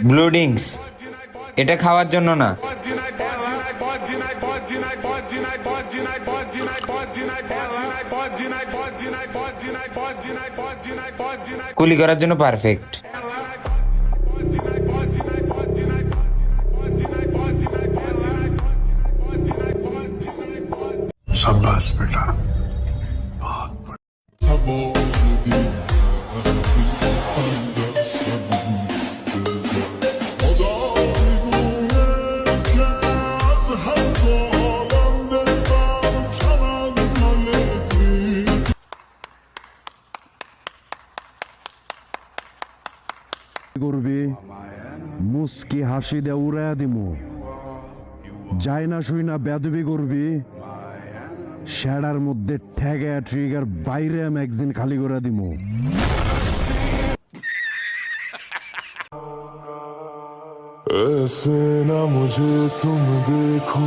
Blue drinks, এটা খাওয়ার জন্য না। কুলি করার জন্য পারফেক্ট। शाबाश बेटा। করবি মুস্কি হাসি দে উড়াইয়া দিমু, যাই না শুই না বেদবি করবি, শ্যাডার মধ্যে ঠেগা ট্রিগার বাইরে ম্যাগজিন খালি করে দিমু। ऐसे ना मुझे तुम देखो,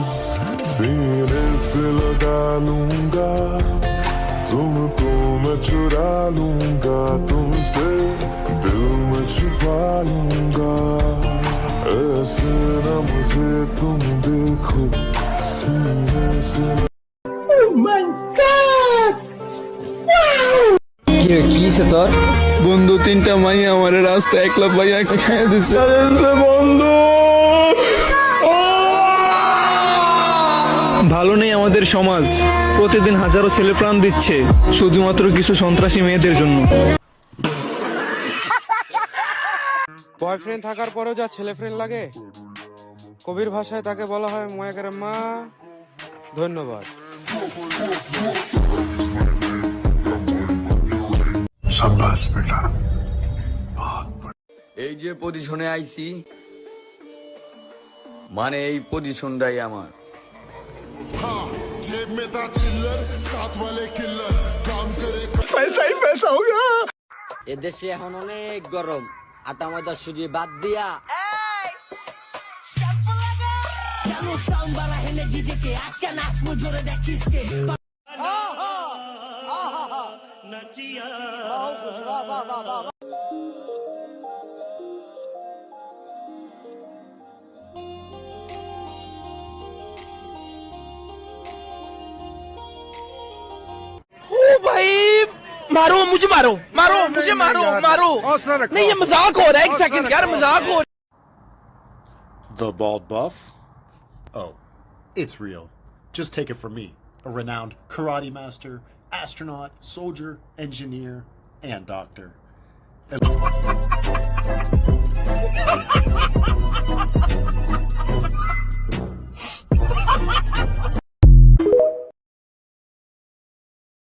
सीने से लगा लूंगा, तुमको मैं चुरा लूंगा, तुमसे दिल में छुपा लूंगा। ऐसे ना मुझे तुम देखो, सीने से। তোর বন্ধু তিনটা মাই আমার রাস্তা একলা ভাইয়া খাইয়ে দিচ্ছে বন্ধু। ভালো নেই আমাদের সমাজ, প্রতিদিন হাজারো ছেলে প্রাণ দিচ্ছে শুধুমাত্র কিছু সন্ত্রাসী মেয়েদের জন্য। বয়ফ্রেন্ড থাকার পরেও যা ছেলে ফ্রেন্ড লাগে, কবির ভাষায় তাকে বলা হয় ময়াকের মা। ধন্যবাদ। शाबाश बेटा। এই যে পজিশনে আইছি, মানে এই পজিশনটাই আমার। जेब में था चिल्लर, साथ वाले किल्लर, काम करे এদেশে এখন অনেক গরম, আটা ময়দা সুজি বাদ দিয়া मारो मुझे, मारो मारो मुझे, मारो मारो। नहीं ये मजाक हो रहा है, एक सेकंड यार, मजाक हो रहा है। The bald buff? Oh, it's real. Just take it from me, a renowned karate master, astronaut, soldier, engineer, and doctor.